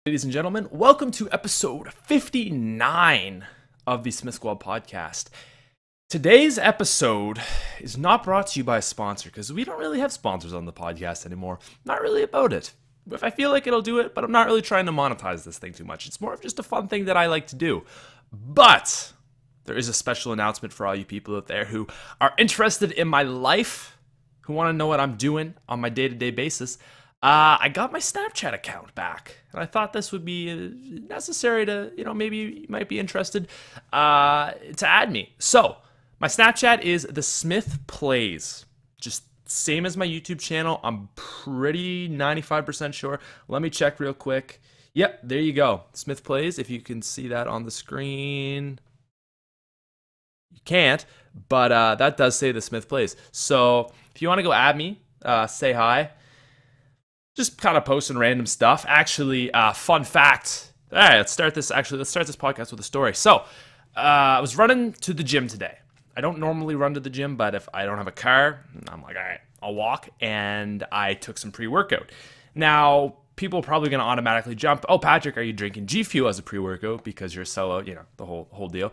Ladies and gentlemen, welcome to episode 59 of the SmithSquad Podcast. Today's episode is not brought to you by a sponsor because we don't really have sponsors on the podcast anymore. Not really about it. If I feel like it'll do it, but I'm not really trying to monetize this thing too much. It's more of just a fun thing that I like to do. But there is a special announcement for all you people out there who are interested in my life, who want to know what I'm doing on my day-to-day basis. I got my Snapchat account back, and I thought this would be necessary to, maybe you might be interested to add me. So, my Snapchat is TheSmithPlays. Just same as my YouTube channel. I'm pretty 95% sure. Let me check real quick. Yep, there you go. SmithPlays, if you can see that on the screen. You can't, but that does say TheSmithPlays. So, if you want to go add me, say hi. Just kind of posting random stuff. Actually, fun fact. All right, let's start this podcast with a story. So, I was running to the gym today. I don't normally run to the gym, but if I don't have a car, I'm like, all right, I'll walk. And I took some pre-workout. Now, people are probably going to automatically jump, oh, Patrick, are you drinking G Fuel as a pre-workout because you're a solo, the whole deal.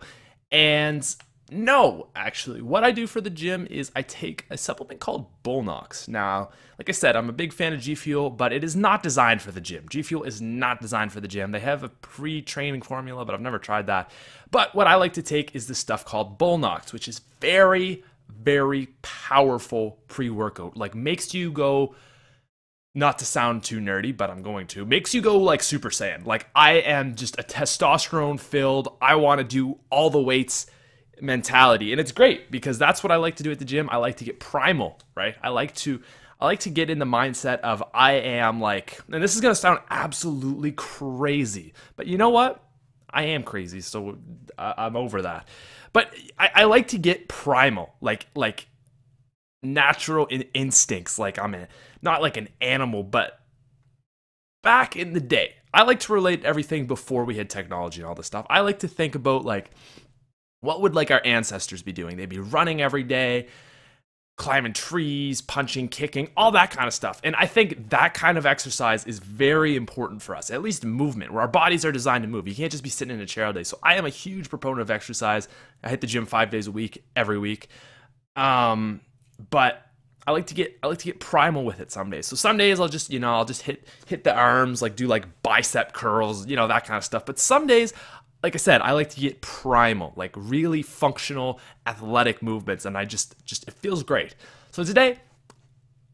And no, actually, what I do for the gym is I take a supplement called Bullnox. Now, like I said, I'm a big fan of G Fuel, but it is not designed for the gym. G Fuel is not designed for the gym. They have a pre-training formula, but I've never tried that. But what I like to take is this stuff called Bullnox, which is very, very powerful pre-workout. Like, makes you go, not to sound too nerdy, but I'm going to, makes you go like Super Saiyan. Like, I am just a testosterone-filled, I want to do all the weights mentality, and it's great because that's what I like to do at the gym. I like to get primal, right? I like to get in the mindset of I am like, and this is gonna sound absolutely crazy, but you know what? I am crazy, so I'm over that. But I like to get primal, like natural instincts. Like not like an animal, but back in the day, I like to relate everything before we had technology and all this stuff. I like to think about like, what would like our ancestors be doing? They'd be running every day, climbing trees, punching, kicking, all that kind of stuff. And I think that kind of exercise is very important for us, at least movement, where our bodies are designed to move. You can't just be sitting in a chair all day. So I am a huge proponent of exercise. I hit the gym 5 days a week, every week. But I like to get primal with it some days. So some days I'll just hit the arms, like do like bicep curls, that kind of stuff. But some days, like I said, I like to get primal, like really functional, athletic movements, and I just it feels great. So today,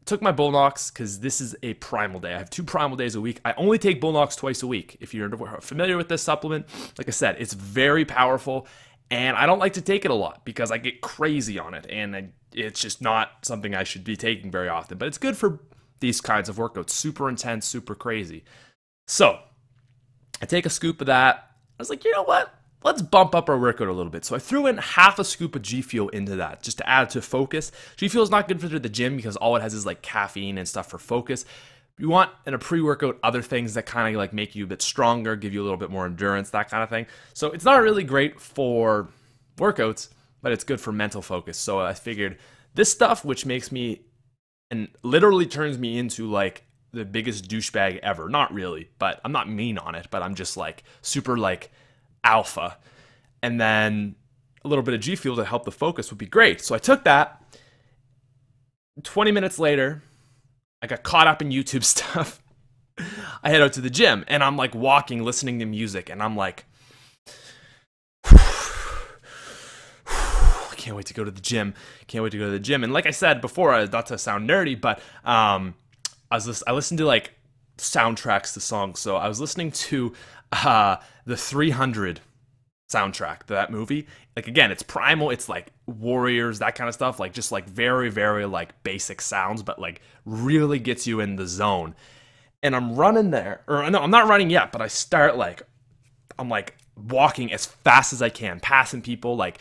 took my Bullnox because this is a primal day. I have 2 primal days a week. I only take Bullnox twice a week. If you're familiar with this supplement, like I said, it's very powerful, and I don't like to take it a lot because I get crazy on it, and it's just not something I should be taking very often. But it's good for these kinds of workouts, super intense, super crazy. So I take a scoop of that. I was like, you know what? Let's bump up our workout a little bit. So I threw in half a scoop of G Fuel into that just to add to focus. G Fuel is not good for the gym because all it has is like caffeine and stuff for focus. You want in a pre-workout other things that kind of like make you a bit stronger, give you a little bit more endurance, that kind of thing. So it's not really great for workouts, but it's good for mental focus. So I figured this stuff, which makes me and literally turns me into like the biggest douchebag ever. Not really, but I'm not mean on it, but I'm just like super like alpha. And then a little bit of G Fuel to help the focus would be great. So I took that. 20 minutes later, I got caught up in YouTube stuff. I head out to the gym and I'm like walking, listening to music, and I'm like, I can't wait to go to the gym. Can't wait to go to the gym. And like I said before, not to sound nerdy, but I listened to like soundtracks to songs. So I was listening to the 300 soundtrack to that movie. Like, again, it's primal. It's like warriors, that kind of stuff. Like just like very, very like basic sounds, but like really gets you in the zone. And I'm running there, or no, I'm not running yet, but I start like, I'm like walking as fast as I can, passing people. Like,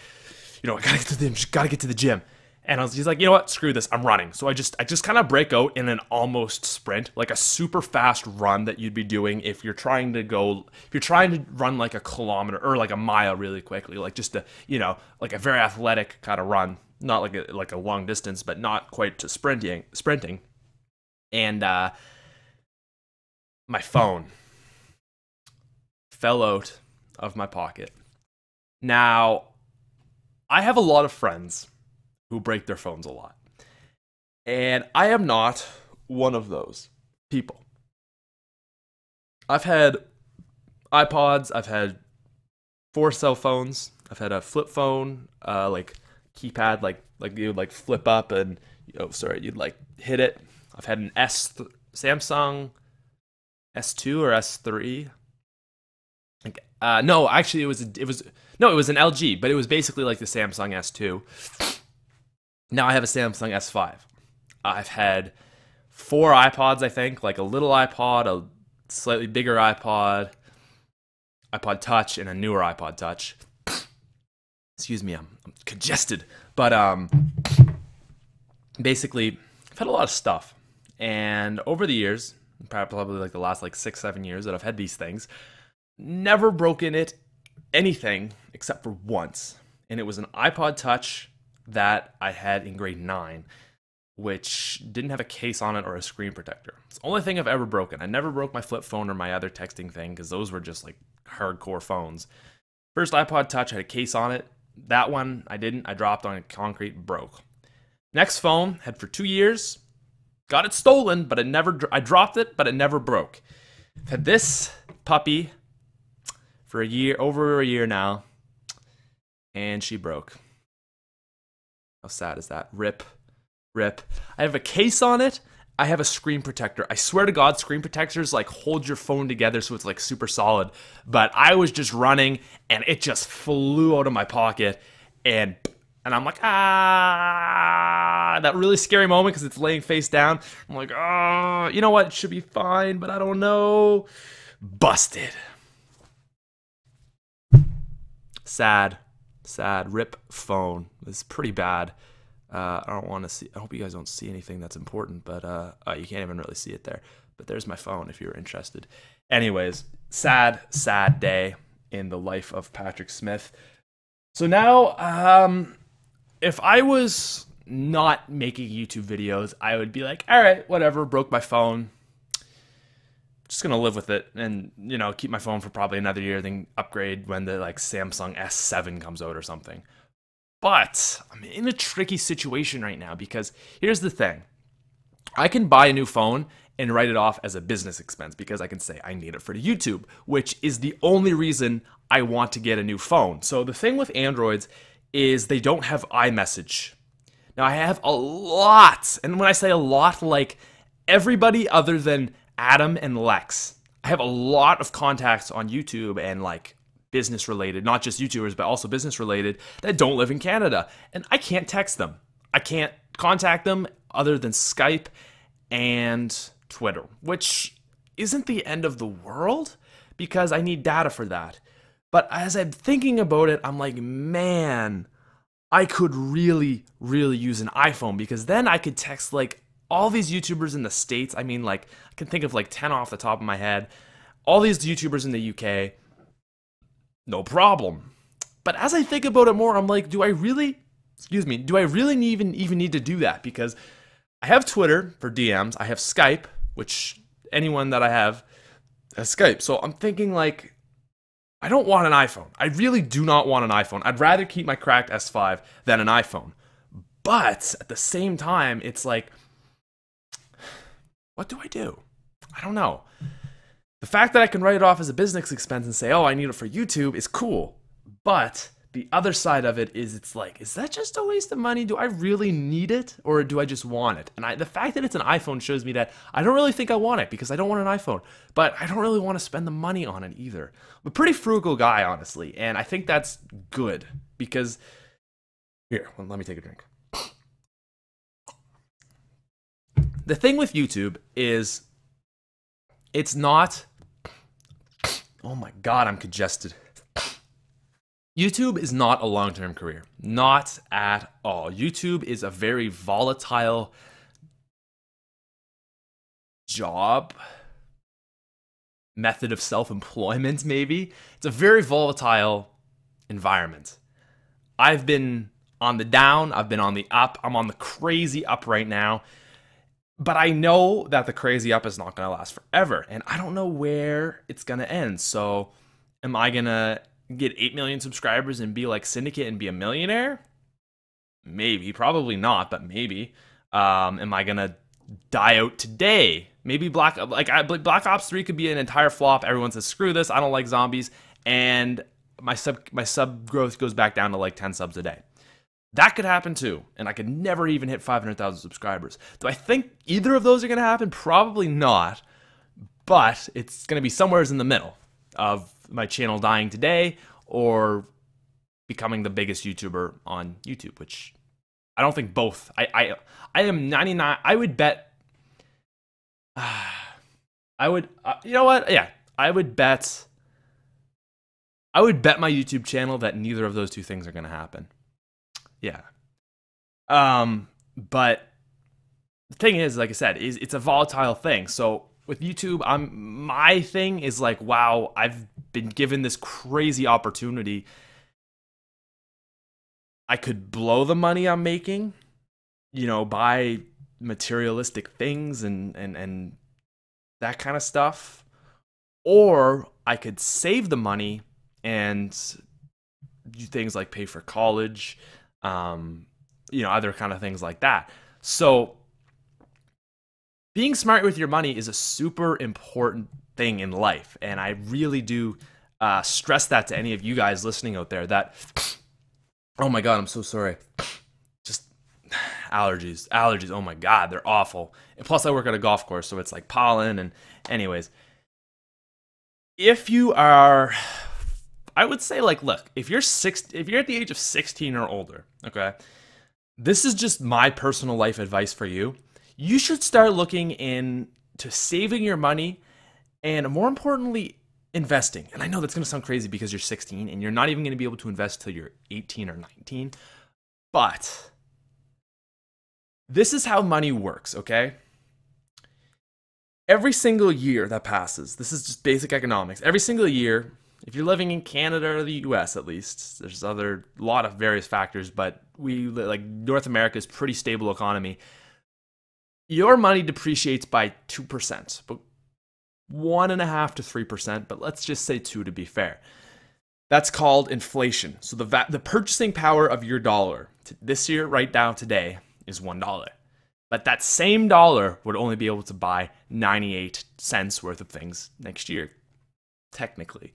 I gotta get to the gym, just gotta get to the gym. And he's like, you know what? Screw this. I'm running. So I just kind of break out in an almost sprint, like a super fast run that you'd be doing if you're trying to run like a kilometer or like a mile really quickly, like just like a very athletic kind of run, not like a long distance, but not quite to sprinting. And my phone fell out of my pocket. Now, I have a lot of friends who break their phones a lot. And I am not one of those people. I've had iPods, I've had 4 cell phones, I've had a flip phone, like keypad, like you would like flip up and you'd like hit it. I've had an Samsung S2 or S3. No, actually it was an LG, but it was basically like the Samsung S2. Now I have a Samsung S5. I've had 4 iPods, I think, like a little iPod, a slightly bigger iPod Touch, and a newer iPod Touch. Excuse me, I'm congested. But basically, I've had a lot of stuff. And over the years, probably like the last 6-7 years that I've had these things, never broken anything except for once. And it was an iPod Touch that I had in grade 9, which didn't have a case on it or a screen protector. It's the only thing I've ever broken. I never broke my flip phone or my other texting thing because those were just like hardcore phones. First iPod Touch had a case on it. That one I didn't. I dropped on concrete, broke. Next phone had for 2 years. Got it stolen, but I dropped it, but it never broke. I've had this puppy for over a year now, and she broke. How sad is that? Rip. I have a case on it. I have a screen protector. I swear to God, screen protectors hold your phone together so it's super solid. But I was just running and it just flew out of my pocket, and I'm like, that really scary moment because it's laying face down. I'm like, you know what? It should be fine, but I don't know. Busted. Sad. Rip phone. It's pretty bad. I don't want to see. I hope you guys don't see anything that's important, but you can't even really see it there. But there's my phone if you're interested. Anyways, sad day in the life of Patrick Smith. So now, if I was not making YouTube videos, I would be like, all right, whatever, broke my phone. Just gonna live with it and keep my phone for probably another year, then upgrade when the Samsung S7 comes out or something. But I'm in a tricky situation right now because here's the thing. I can buy a new phone and write it off as a business expense because I can say I need it for the YouTube, which is the only reason I want to get a new phone. So the thing with Androids is they don't have iMessage. Now I have a lot, and when I say a lot, everybody other than Adam and Lex. I have a lot of contacts on YouTube and business related, not just YouTubers, but also business related, that don't live in Canada. And I can't text them. I can't contact them other than Skype and Twitter, which isn't the end of the world because I need data for that. But as I'm thinking about it, I'm like, man, I could really use an iPhone because then I could text all these YouTubers in the States. I mean, I can think of 10 off the top of my head. All these YouTubers in the UK, no problem. But as I think about it more, I'm like, do I really even need to do that? Because I have Twitter for DMs. I have Skype, which anyone that I have has Skype. So I'm thinking I don't want an iPhone. I really do not want an iPhone. I'd rather keep my cracked S5 than an iPhone. But at the same time, it's what do I do? I don't know. The fact that I can write it off as a business expense and say, oh, I need it for YouTube is cool. But the other side of it is is that just a waste of money? Do I really need it or do I just want it? And the fact that it's an iPhone shows me that I don't really think I want it because I don't want an iPhone. But I don't really want to spend the money on it either. I'm a pretty frugal guy, honestly. And I think that's good because, here, let me take a drink. The thing with YouTube is it's not, oh my God, I'm congested. YouTube is not a long-term career. Not at all. YouTube is a very volatile job, method of self-employment maybe. It's a very volatile environment. I've been on the down, I've been on the up, I'm on the crazy up right now. But I know that the crazy up is not going to last forever. And I don't know where it's going to end. So Am I gonna get 8 million subscribers and be like Syndicate and be a millionaire? Maybe, probably not, but maybe. Am I gonna die out today? Maybe Black Ops 3 could be an entire flop. Everyone says screw this, I don't like zombies, and my sub growth goes back down to like 10 subs a day. That could happen too, and I could never even hit 500,000 subscribers. Do I think either of those are gonna happen? Probably not, but it's gonna be somewhere in the middle of my channel dying today or becoming the biggest YouTuber on YouTube, which I don't think both. I am 99. I would bet. I would. You know what? Yeah, I would bet. I would bet my YouTube channel that neither of those two things are going to happen. Yeah. But the thing is, like I said, it's a volatile thing. So with YouTube, my thing is like, wow, I've been given this crazy opportunity. I could blow the money I'm making, buy materialistic things and that kind of stuff, or I could save the money and do things like pay for college, other kind of things like that. So being smart with your money is a super important thing in life, and I really do stress that to any of you guys listening out there that, oh my God, I'm so sorry. Just allergies, oh my God, they're awful. And plus I work at a golf course, so it's like pollen, and anyways. If you are, I would say, like, look, if you're at the age of 16 or older, okay, this is just my personal life advice for you. You should start looking into saving your money and, more importantly, investing. And I know that's going to sound crazy because you're 16 and you're not even going to be able to invest till you're 18 or 19. But this is how money works, okay? Every single year that passes, this is just basic economics. Every single year, if you're living in Canada or the US at least, there's a lot of various factors, but North America is pretty stable economy. Your money depreciates by 2%, but 1.5% to 3%, but let's just say 2 to be fair. That's called inflation. So the purchasing power of your dollar this year, right now, today, is $1. But that same dollar would only be able to buy 98 cents worth of things next year, technically.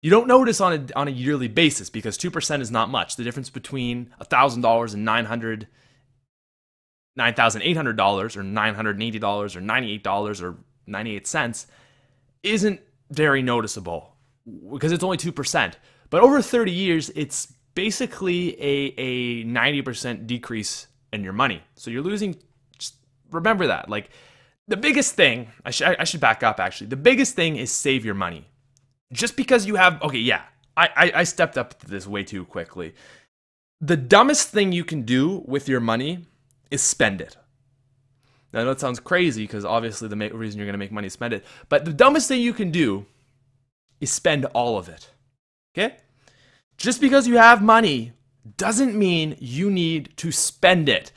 You don't notice on a yearly basis because 2% is not much. The difference between $1,000 and $9,800 or $980 or $98 or 98 cents isn't very noticeable because it's only 2%. But over 30 years, it's basically a 90% decrease in your money. So you're losing. Just remember that. Like, the biggest thing, I should back up actually. The biggest thing is save your money. Just because you have, okay, yeah, I stepped up to this way too quickly. The dumbest thing you can do with your money is spend it. Now, I know it sounds crazy because obviously the reason you're going to make money is spend it. But the dumbest thing you can do is spend all of it. Okay? Just because you have money doesn't mean you need to spend it.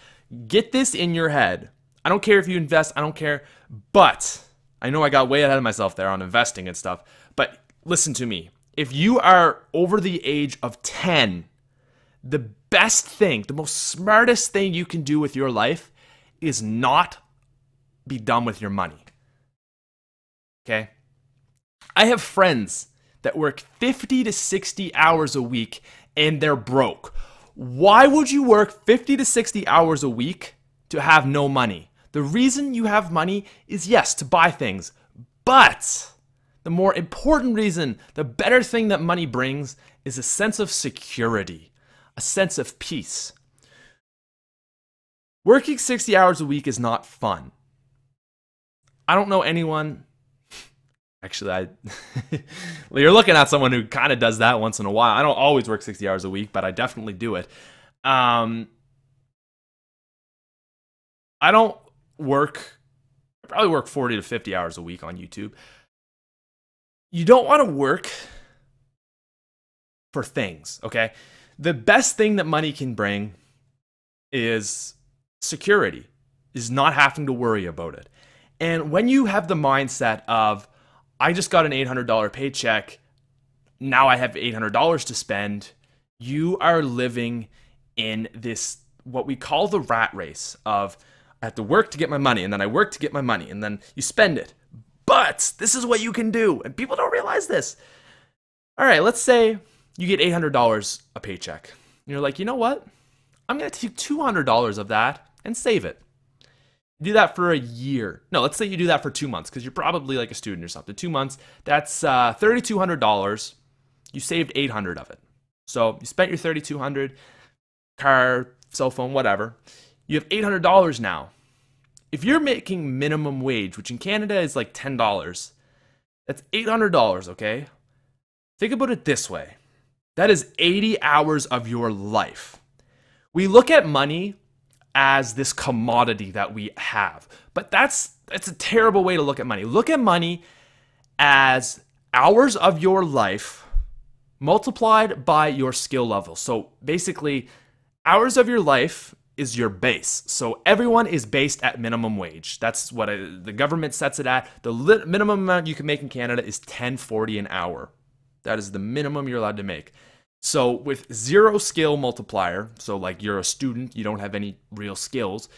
Get this in your head. I don't care if you invest. I don't care. But I know I got way ahead of myself there on investing and stuff. But listen to me. If you are over the age of 10, the best thing, the most smartest thing you can do with your life is not be dumb with your money. Okay? I have friends that work 50 to 60 hours a week and they're broke. Why would you work 50 to 60 hours a week to have no money? The reason you have money is, yes, to buy things, but the more important reason, the better thing that money brings is a sense of security, a sense of peace. Working 60 hours a week is not fun. I don't know anyone. Actually, you're looking at someone who kind of does that once in a while. I don't always work 60 hours a week, but I definitely do it. I don't work, I probably work 40 to 50 hours a week on YouTube. You don't want to work for things, okay? The best thing that money can bring is security, is not having to worry about it. And when you have the mindset of, I just got an $800 paycheck, now I have $800 to spend. You are living in this, what we call the rat race of, I have to work to get my money, and then I work to get my money, and then you spend it. But this is what you can do, and people don't realize this. All right, let's say you get $800 a paycheck. And you're like, you know what? I'm going to take $200 of that and save it. Do that for a year. No, let's say you do that for 2 months, because you're probably like a student or something. 2 months, that's $3,200. You saved $800 of it. So you spent your $3,200, car, cell phone, whatever. You have $800 now. If you're making minimum wage, which in Canada is like $10, that's $800, okay? Think about it this way. That is 80 hours of your life. We look at money as this commodity that we have, but that's a terrible way to look at money. Look at money as hours of your life multiplied by your skill level. So basically, hours of your life is your base. So everyone is based at minimum wage. That's what the government sets it at. The minimum amount you can make in Canada is $10.40 an hour. That is the minimum you're allowed to make. So with zero skill multiplier, so like you're a student, you don't have any real skills,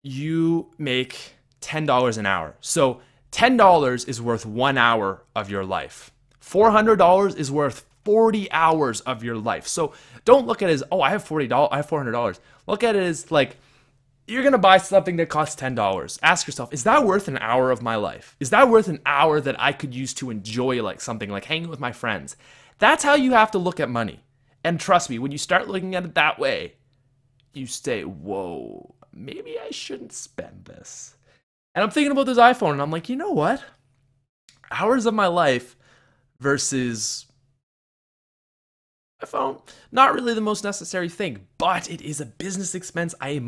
you make $10 an hour. So $10 is worth 1 hour of your life. $400 is worth 40 hours of your life. So don't look at it as, oh, I have $400. Look at it as like, you're going to buy something that costs $10. Ask yourself, is that worth an hour of my life? Is that worth an hour that I could use to enjoy like something like hanging with my friends? That's how you have to look at money. And trust me, when you start looking at it that way, you say, whoa, maybe I shouldn't spend this. And I'm thinking about this iPhone, and I'm like, you know what? Hours of my life versus iPhone, not really the most necessary thing, but it is a business expense. I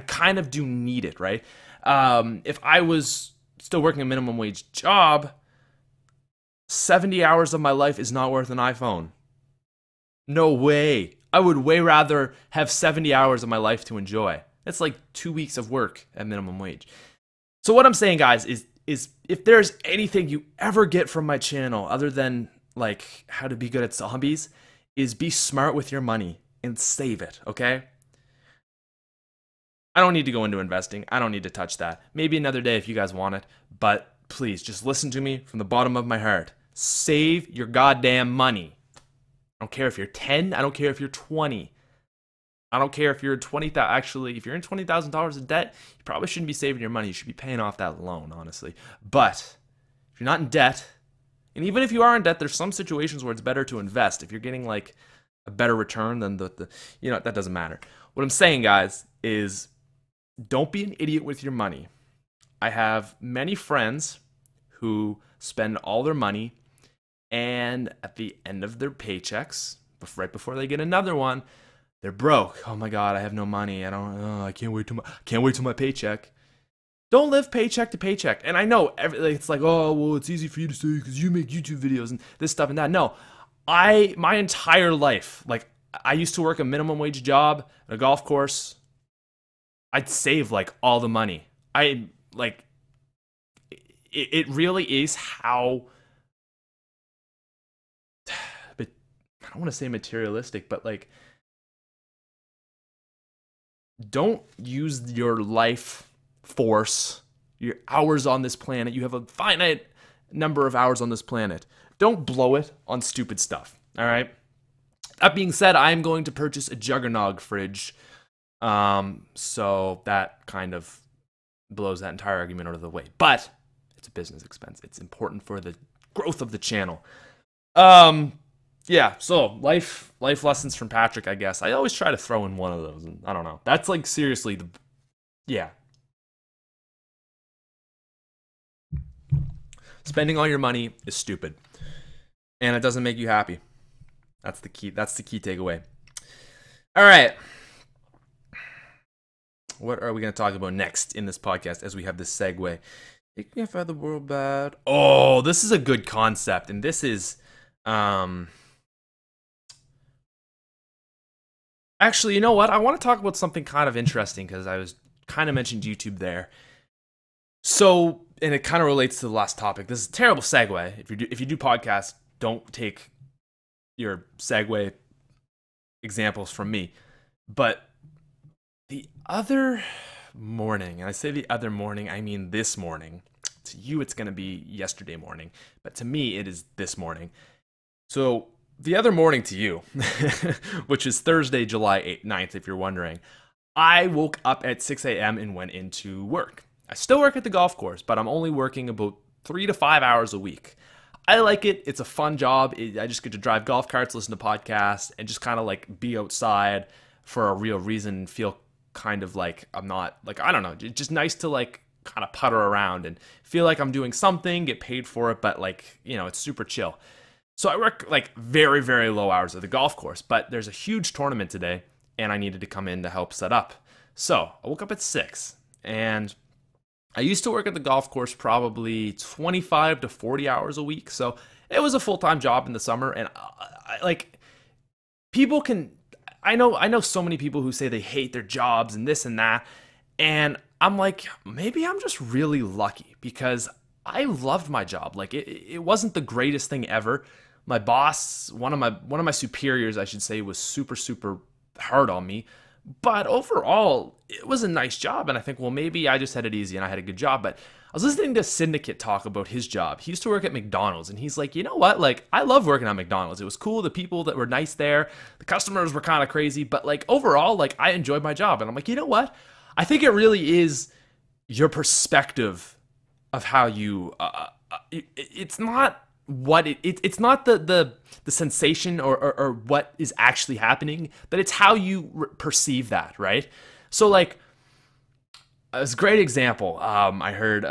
kind of do need it, right? If I was still working a minimum wage job, 70 hours of my life is not worth an iPhone. No way. I would way rather have 70 hours of my life to enjoy. That's like 2 weeks of work at minimum wage. So what I'm saying, guys, is if there's anything you ever get from my channel other than like how to be good at zombies, is be smart with your money and save it, okay? I don't need to go into investing. I don't need to touch that. Maybe another day if you guys want it, but please just listen to me from the bottom of my heart. Save your goddamn money. I don't care if you're 10. I don't care if you're 20. I don't care if you're 20,000. Actually, if you're in $20,000 of debt, you probably shouldn't be saving your money. You should be paying off that loan, honestly. But if you're not in debt, and even if you are in debt, there's some situations where it's better to invest. If you're getting like a better return than the that doesn't matter. What I'm saying, guys, is don't be an idiot with your money. I have many friends who spend all their money, and at the end of their paychecks, right before they get another one, they're broke. Oh my God, I have no money. I can't wait till my paycheck. Don't live paycheck to paycheck. And I know it's like, oh, well, it's easy for you to say because you make YouTube videos and this stuff and that. No, my entire life, like I used to work a minimum wage job at a golf course. I'd save like all the money. It really is how, but I don't want to say materialistic, but like, don't use your life force, your hours on this planet. You have a finite number of hours on this planet. Don't blow it on stupid stuff. All right. That being said, I'm going to purchase a Juggernog fridge. So that kind of blows that entire argument out of the way. But it's a business expense. It's important for the growth of the channel. Yeah, so life lessons from Patrick, I guess. I always try to throw in one of those, and I don't know. That's like seriously yeah. Spending all your money is stupid, and it doesn't make you happy. That's the key takeaway. All right. What are we going to talk about next in this podcast as we have this segue? You can't find the world bad. Oh, this is a good concept, and this is actually, you know what? I want to talk about something kind of interesting because I was kind of mentioned YouTube there. So, and it kind of relates to the last topic. This is a terrible segue. If you do podcasts, don't take your segue examples from me. But the other morning, and I say the other morning, I mean this morning. To you, it's going to be yesterday morning, but to me, it is this morning. So the other morning to you, which is Thursday, July 9th, if you're wondering, I woke up at 6 a.m. and went into work. I still work at the golf course, but I'm only working about 3 to 5 hours a week. I like it. It's a fun job. I just get to drive golf carts, listen to podcasts, and just kind of like be outside for a real reason, feel kind of like I'm not, like, I don't know, it's just nice to like kind of putter around and feel like I'm doing something, get paid for it, but like, you know, it's super chill. So I work like very, very low hours at the golf course, but there's a huge tournament today and I needed to come in to help set up. So I woke up at 6 and I used to work at the golf course probably 25 to 40 hours a week. So it was a full-time job in the summer. And like people can, I know so many people who say they hate their jobs and this and that. And I'm like, maybe I'm just really lucky because I loved my job. Like it wasn't the greatest thing ever. My boss, one of my superiors, I should say, was super, super hard on me. But overall, it was a nice job. And I think, well, maybe I just had it easy and I had a good job. But I was listening to Syndicate talk about his job. He used to work at McDonald's. And he's like, you know what? Like, I love working at McDonald's. It was cool. The people that were nice there. The customers were kind of crazy. But, like, overall, like, I enjoyed my job. And I'm like, you know what? I think it really is your perspective of how you... it's not... it's not the sensation or what is actually happening, but it's how you perceive that, right? So like, as a great example, I heard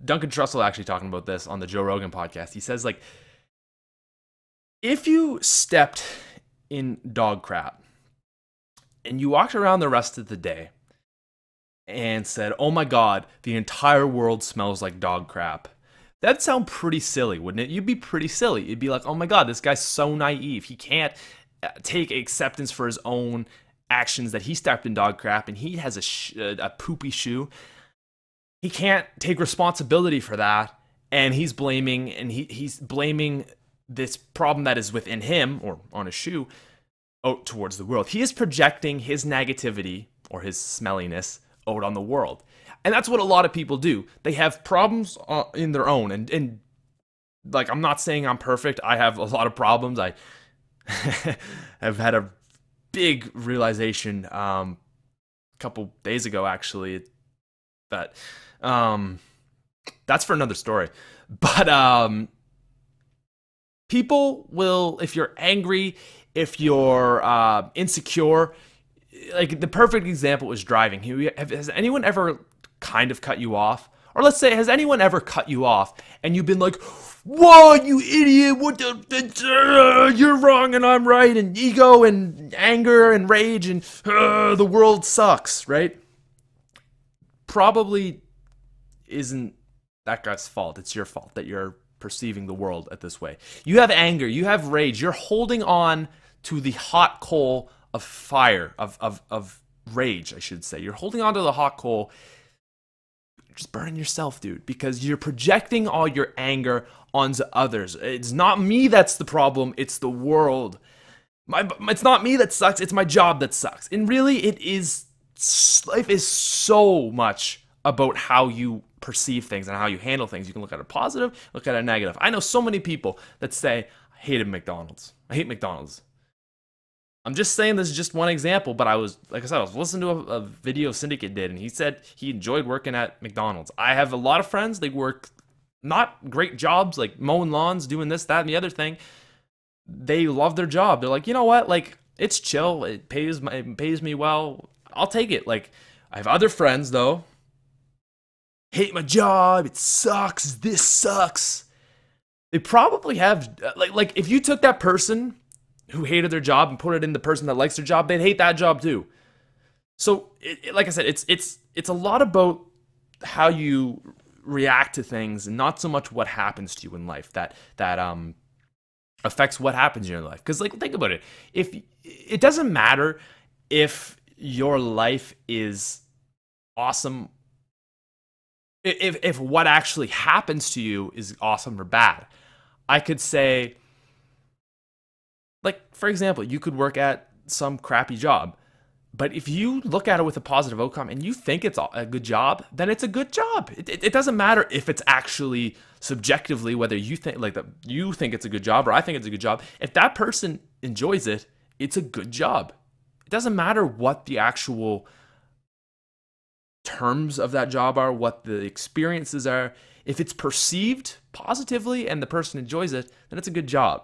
Duncan Trussell actually talking about this on the Joe Rogan podcast. He says like, if you stepped in dog crap and you walked around the rest of the day and said, oh my God, the entire world smells like dog crap, that'd sound pretty silly, wouldn't it? You'd be pretty silly. You'd be like, oh my God, this guy's so naive. He can't take acceptance for his own actions that he stepped in dog crap and he has a poopy shoe. He can't take responsibility for that. And he's blaming this problem that is within him or on his shoe out towards the world. He is projecting his negativity or his smelliness out on the world. And that's what a lot of people do. They have problems in their own. And like, I'm not saying I'm perfect. I have a lot of problems. I have had a big realization a couple days ago, actually. But that's for another story. But people will, if you're angry, if you're insecure, like the perfect example is driving. Has anyone ever kind of cut you off? Or let's say, has anyone ever cut you off and you've been like, whoa, you idiot, what you're wrong and I'm right, and ego and anger and rage and the world sucks, right? Probably isn't that guy's fault. It's your fault that you're perceiving the world at this way. You have anger, you have rage, you're holding on to the hot coal of fire, of rage, I should say. You're holding on to the hot coal. Just burning yourself, dude, because you're projecting all your anger onto others. It's not me that's the problem, it's the world. It's not me that sucks, it's my job that sucks. And really, life is so much about how you perceive things and how you handle things. You can look at a positive, look at a negative. I know so many people that say, I hated McDonald's. I hate McDonald's. I'm just saying this is just one example, but I was listening to a video Syndicate did, and he said he enjoyed working at McDonald's. I have a lot of friends, they work not great jobs, like mowing lawns, doing this, that, and the other thing. They love their job. They're like, you know what, like, it's chill, it pays me well, I'll take it. Like, I have other friends, though, hate my job, it sucks, this sucks. They probably have, like if you took that person who hated their job and put it in the person that likes their job, they'd hate that job too. So, like I said, it's a lot about how you react to things and not so much what happens to you in life that affects what happens in your life. Because, like, think about it. If it doesn't matter if your life is awesome, if what actually happens to you is awesome or bad. I could say, like, for example, you could work at some crappy job. But if you look at it with a positive outcome and you think it's a good job, then it's a good job. It doesn't matter if it's actually subjectively whether you think like that you think it's a good job or I think it's a good job. If that person enjoys it, it's a good job. It doesn't matter what the actual terms of that job are, what the experiences are. If it's perceived positively and the person enjoys it, then it's a good job.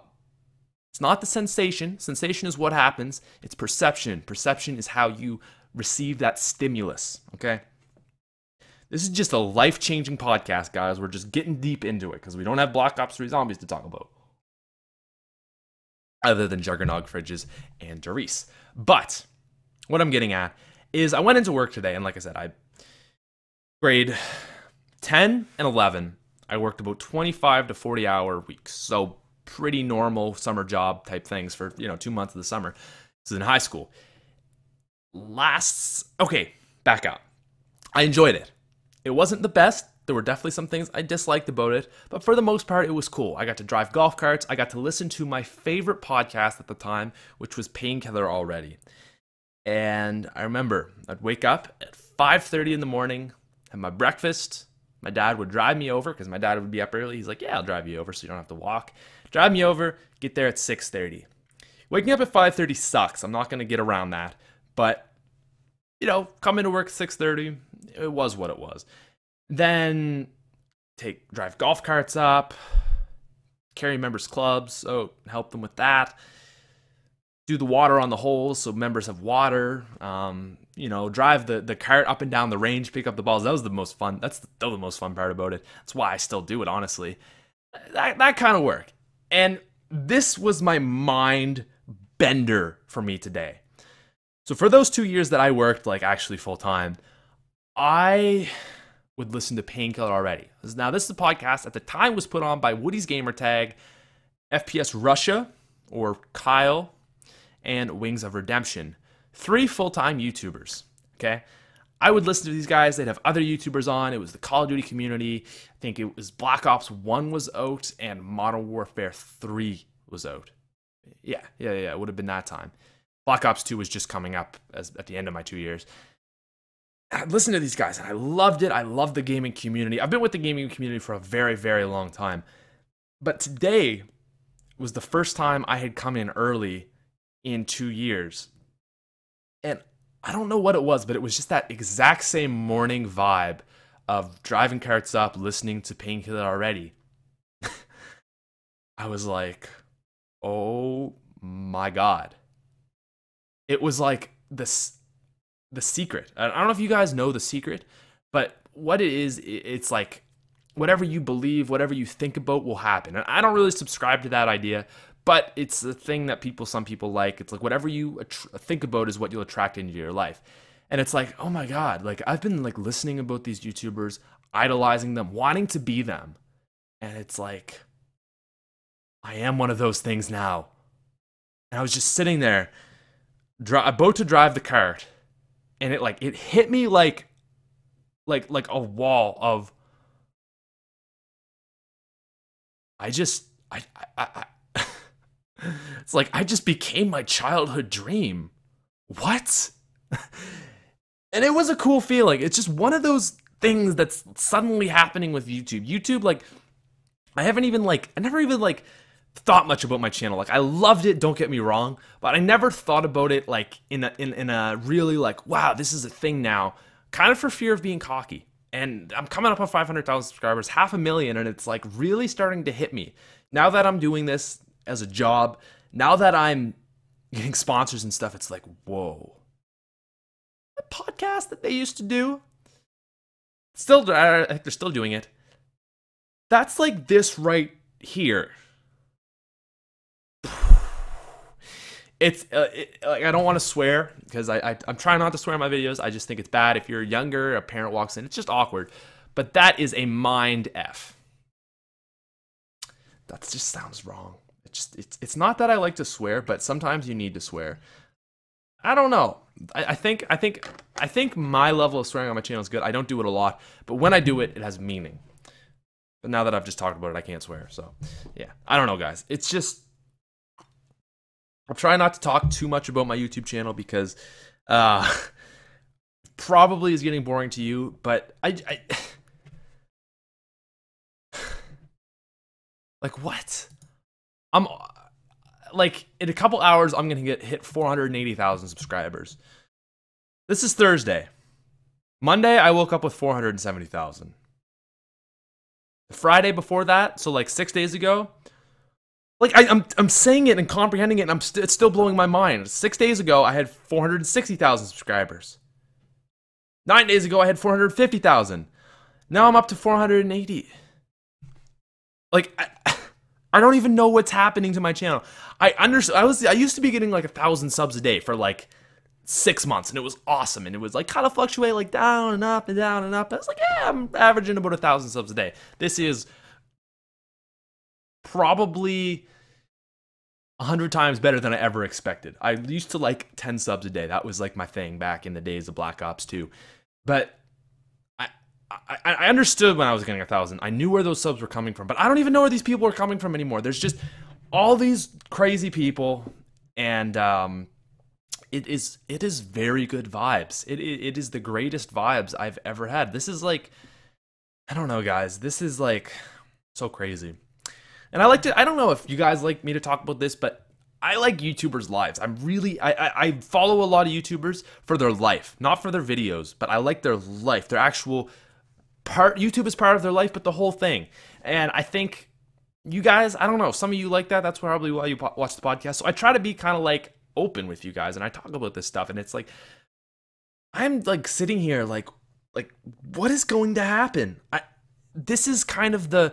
It's not the sensation. Sensation is what happens. It's perception. Perception is how you receive that stimulus, okay? This is just a life-changing podcast, guys. We're just getting deep into it because we don't have Black Ops 3 Zombies to talk about. Other than Juggernog Fridges and Doris. But what I'm getting at is I went into work today, and like I said, grade 10 and 11, I worked about 25 to 40-hour weeks. So pretty normal summer job type things for 2 months of the summer. This is in high school. Back out. I enjoyed it. It wasn't the best. There were definitely some things I disliked about it, but for the most part, it was cool. I got to drive golf carts. I got to listen to my favorite podcast at the time, which was Painkiller Already. And I remember I'd wake up at 5:30 in the morning, have my breakfast. My dad would drive me over because my dad would be up early. He's like, yeah, I'll drive you over so you don't have to walk. Drive me over, get there at 6:30. Waking up at 5:30 sucks. I'm not going to get around that. But, come into work at 6:30. It was what it was. Then drive golf carts up, carry members' clubs, so help them with that. Do the water on the holes so members have water. Drive the cart up and down the range, pick up the balls. That was the most fun. That's still the most fun part about it. That's why I still do it, honestly. That kind of work. And this was my mind bender for me today. So for those 2 years that I worked, like actually full time, I would listen to Painkiller Already. Now this is a podcast at the time was put on by Woody's Gamertag, FPS Russia, or Kyle, and Wings of Redemption. 3 full-time YouTubers, okay? I would listen to these guys. They'd have other YouTubers on. It was the Call of Duty community. I think it was Black Ops 1 was out and Modern Warfare 3 was out. Yeah, it would have been that time. Black Ops 2 was just coming up at the end of my 2 years. I listened to these guys and I loved it. I love the gaming community. I've been with the gaming community for a very, very long time. But today was the first time I had come in early in 2 years. And I don't know what it was, but it was just that exact same morning vibe of driving carts up, listening to Painkiller Already. I was like, oh my God. It was like the secret. I don't know if you guys know The Secret, but what it is, it's like whatever you believe, whatever you think about will happen. And I don't really subscribe to that idea, but it's the thing that some people like. It's like whatever you think about is what you'll attract into your life. And it's like, oh my God, like I've been like listening about these YouTubers, idolizing them, wanting to be them. And it's like, I am one of those things now. And I was just sitting there, about to drive the cart. And it hit me like a wall of, it's like I just became my childhood dream. What? And it was a cool feeling. It's just one of those things that's suddenly happening with YouTube. YouTube, like, I never even thought much about my channel. Like, I loved it, don't get me wrong, but I never thought about it like in a really like, wow, this is a thing now, kind of for fear of being cocky. And I'm coming up on 500,000 subscribers, 500,000, and it's like really starting to hit me. Now that I'm doing this as a job, now that I'm getting sponsors and stuff, it's like, whoa. The podcast that they used to do, I think they're still doing it. That's like this right here. It's like, I don't want to swear because I'm trying not to swear in my videos. I just think it's bad. If you're younger, a parent walks in, it's just awkward. But that is a mind F. That just sounds wrong. It's not that I like to swear, but sometimes you need to swear. I don't know. I think my level of swearing on my channel is good. I don't do it a lot, but when I do it, it has meaning. But now that I've just talked about it, I can't swear. So, yeah. I don't know, guys. It's just... I'm trying not to talk too much about my YouTube channel because probably is getting boring to you. But I like, what? I'm... Like, in a couple hours, I'm going to hit 480,000 subscribers. This is Thursday. Monday, I woke up with 470,000. The Friday before that, so like 6 days ago, like I'm saying it and comprehending it, and it's still blowing my mind. 6 days ago, I had 460,000 subscribers. 9 days ago, I had 450,000. Now I'm up to 480. Like, I don't even know what's happening to my channel. I used to be getting like 1,000 subs a day for like 6 months, and it was awesome, and it was like kind of fluctuate like down and up and down and up. I was like, yeah, I'm averaging about 1,000 subs a day. This is probably 100 times better than I ever expected. I used to like 10 subs a day. That was like my thing back in the days of Black Ops 2. But I understood when I was getting 1,000. I knew where those subs were coming from, but I don't even know where these people are coming from anymore. There's just all these crazy people, and it is very good vibes. It is the greatest vibes I've ever had. This is like, I don't know, guys. This is like so crazy. And I don't know if you guys like me to talk about this, but I like YouTubers' lives. I follow a lot of YouTubers for their life, not for their videos, but I like their life, their actual part. YouTube is part of their life, but the whole thing. And I think you guys, I don't know, some of you like that. That's probably why you watch the podcast. So I try to be kind of like open with you guys, and I talk about this stuff, and it's like, I'm like sitting here like what is going to happen? This is kind of I'm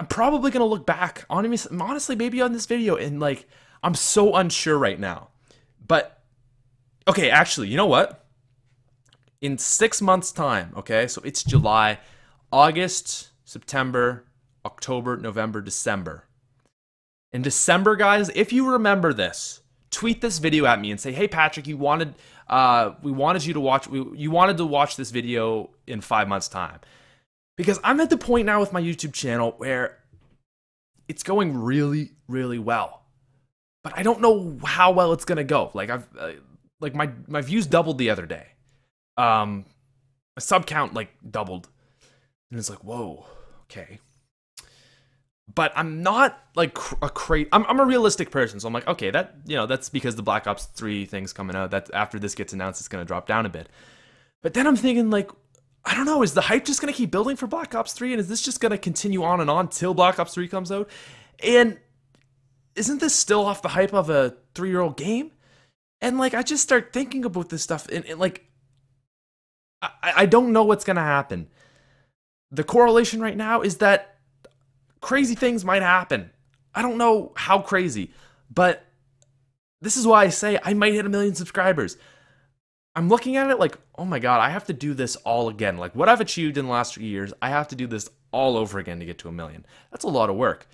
probably going to look back honestly maybe on this video, and like, I'm so unsure right now. But okay, actually, you know what? In 6 months' time, okay, so it's July, August, September, October, November, December. In December, guys, if you remember this, tweet this video at me and say, "Hey, Patrick, we wanted you to watch this video in 5 months' time." Because I'm at the point now with my YouTube channel where it's going really, really well, but I don't know how well it's gonna go. Like my views doubled the other day. A sub count like doubled, and it's like, whoa, okay. But I'm not like I'm a realistic person, so I'm like, okay, that's because the Black Ops 3 thing's coming out. That after this gets announced, it's gonna drop down a bit. But then I'm thinking, like, I don't know, is the hype just gonna keep building for Black Ops 3, and is this just gonna continue on and on till Black Ops 3 comes out? And isn't this still off the hype of a 3-year-old game? And like, I just start thinking about this stuff, and like, I don't know what's gonna happen. The correlation right now is that crazy things might happen. I don't know how crazy, but this is why I say I might hit 1 million subscribers. I'm looking at it like, oh my god, I have to do this all again. Like, what I've achieved in the last 3 years, I have to do this all over again to get to 1 million. That's a lot of work.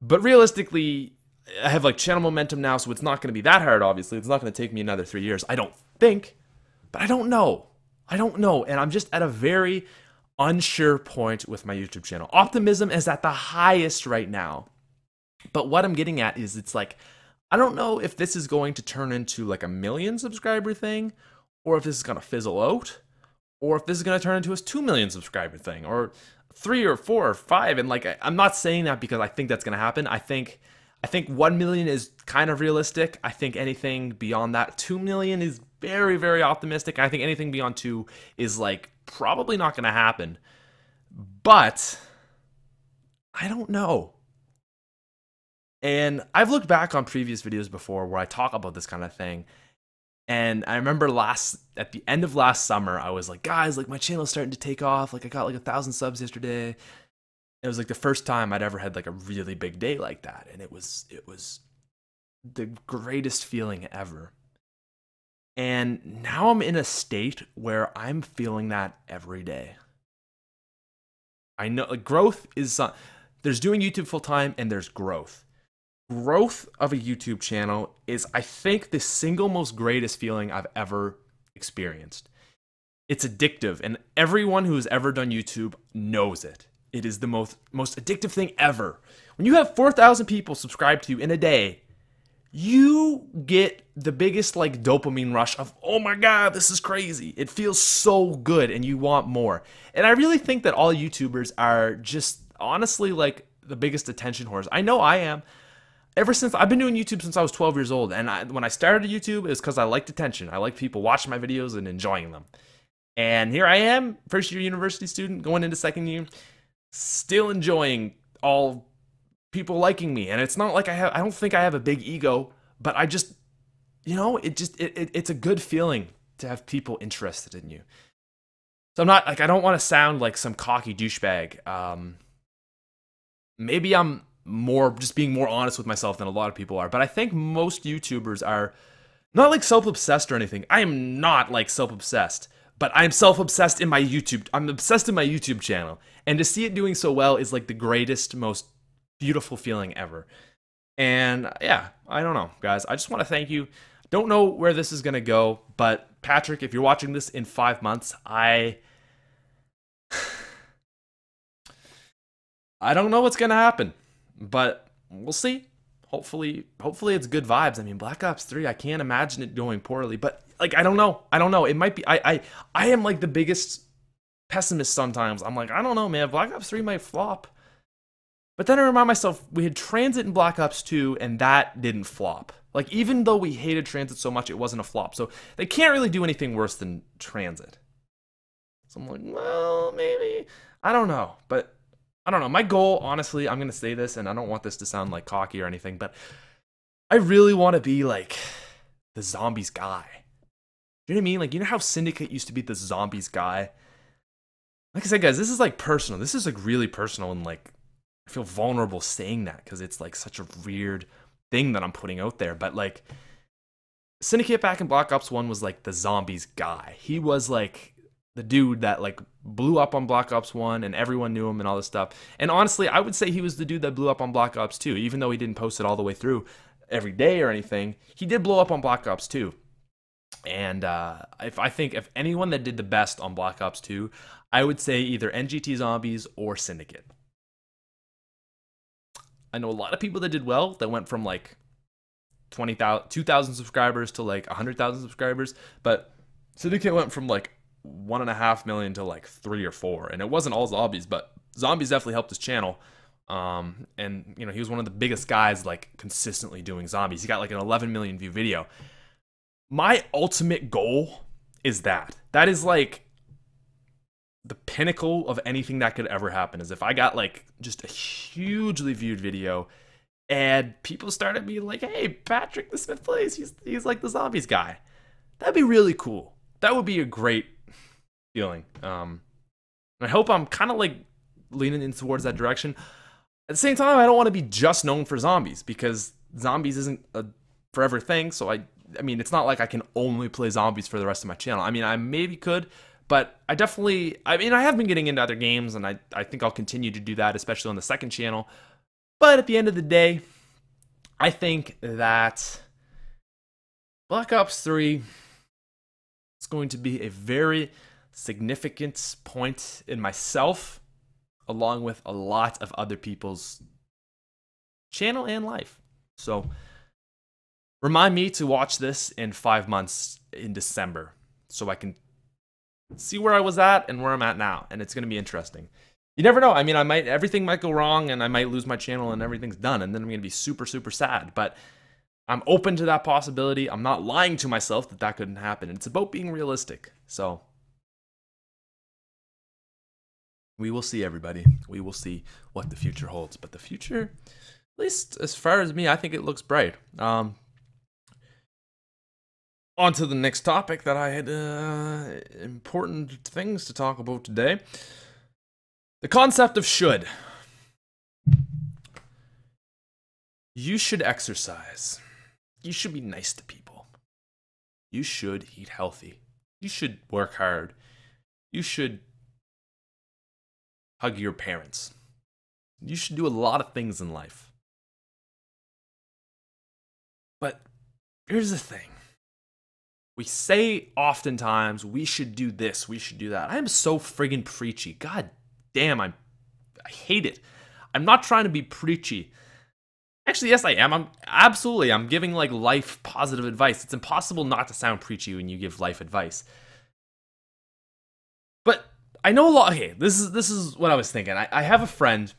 But realistically, I have like channel momentum now, so it's not going to be that hard, obviously. It's not going to take me another 3 years, I don't think. But I don't know. And I'm just at a very unsure point with my YouTube channel. Optimism is at the highest right now. But what I'm getting at is, it's like, I don't know if this is going to turn into like 1 million subscriber thing, or if this is going to fizzle out, or if this is going to turn into a 2 million subscriber thing, or 3 or 4 or 5. And like, I'm not saying that because I think that's going to happen. I think 1 million is kind of realistic. I think anything beyond that, 2 million, is very, very optimistic. I think anything beyond 2 is like probably not going to happen. But I don't know. And I've looked back on previous videos before where I talk about this kind of thing. And I remember at the end of last summer, I was like, guys, like, my channel's starting to take off. Like, I got like 1,000 subs yesterday. It was like the first time I'd ever had like a really big day like that. And it was the greatest feeling ever. And now I'm in a state where I'm feeling that every day. I know, like, growth is, there's doing YouTube full time, and there's growth. Growth of a YouTube channel is, I think, the single most greatest feeling I've ever experienced. It's addictive, and everyone who has ever done YouTube knows it. It is the most addictive thing ever. When you have 4,000 people subscribed to you in a day, you get the biggest like dopamine rush of, oh my God, this is crazy. It feels so good and you want more. And I really think that all YouTubers are just honestly like the biggest attention whores. I know I am. Ever since I've been doing YouTube since I was 12 years old. And when I started YouTube, it was because I liked attention. I liked people watching my videos and enjoying them. And here I am, first year university student, going into second year, still enjoying all people liking me. And it's not like I don't think I have a big ego, but I just, you know, it's a good feeling to have people interested in you. So I'm not like, I don't want to sound like some cocky douchebag. Maybe I'm just being more honest with myself than a lot of people are, but I think most YouTubers are not like self-obsessed or anything. I am not like self-obsessed. But I'm self-obsessed in my YouTube. I'm obsessed in my YouTube channel. And to see it doing so well is like the greatest, most beautiful feeling ever. And yeah, I don't know, guys. I just want to thank you. Don't know where this is going to go. But Patrick, if you're watching this in 5 months, I don't know what's going to happen. But we'll see. Hopefully it's good vibes. I mean, Black Ops 3, I can't imagine it going poorly. But like, I don't know. It might be, I am like the biggest pessimist sometimes. I'm like, I don't know, man. Black Ops 3 might flop. But then I remind myself, we had Transit in Black Ops 2, and that didn't flop. Like, even though we hated Transit so much, it wasn't a flop. So they can't really do anything worse than Transit. So I'm like, well, maybe. I don't know. But I don't know. My goal, honestly, I'm going to say this, and I don't want this to sound like cocky or anything, but I really want to be like the zombies guy. You know what I mean? Like, you know how Syndicate used to be the zombies guy? Like I said, guys, this is like personal. This is like really personal, and like I feel vulnerable saying that because it's like such a weird thing that I'm putting out there. But like Syndicate back in Black Ops 1 was like the zombies guy. He was like the dude that like blew up on Black Ops 1 and everyone knew him and all this stuff. And honestly, I would say he was the dude that blew up on Black Ops 2, even though he didn't post it all the way through every day or anything. He did blow up on Black Ops 2. And I think if anyone that did the best on Black Ops 2, I would say either NGT Zombies or Syndicate. I know a lot of people that did well that went from like 2,000 subscribers to like 100,000 subscribers, but Syndicate went from like 1.5 million to like 3 or 4, and it wasn't all zombies, but zombies definitely helped his channel. And you know, he was one of the biggest guys like consistently doing zombies. He got like an 11 million view video. My ultimate goal is that is like the pinnacle of anything that could ever happen, is if I got like just a hugely viewed video and people started being like, hey, Patrick, TheSmithPlays, he's like the zombies guy. That'd be really cool. That would be a great feeling. And I hope I'm kind of like leaning in towards that direction. At the same time, I don't want to be just known for zombies, because zombies isn't a forever thing. So I mean, it's not like I can only play zombies for the rest of my channel. I mean, I maybe could, but I have been getting into other games, and I think I'll continue to do that, especially on the second channel. But at the end of the day, I think that Black Ops 3 is going to be a very significant point in myself, along with a lot of other people's channel and life. So remind me to watch this in 5 months in December, so I can see where I was at and where I'm at now. And it's going to be interesting. You never know. I mean, everything might go wrong, and I might lose my channel and everything's done, and then I'm going to be super, super sad. But I'm open to that possibility. I'm not lying to myself that couldn't happen. It's about being realistic. So we will see, everybody. We will see what the future holds. But the future, at least as far as me, I think it looks bright. On to the next topic that I had important things to talk about today. The concept of should. You should exercise. You should be nice to people. You should eat healthy. You should work hard. You should hug your parents. You should do a lot of things in life. But here's the thing. We say oftentimes, we should do this, we should do that. I am so friggin' preachy. God damn, I hate it. I'm not trying to be preachy. Actually, yes, I am. I'm giving like life positive advice. It's impossible not to sound preachy when you give life advice. But I know a lot. Okay, this is what I was thinking. I have a friend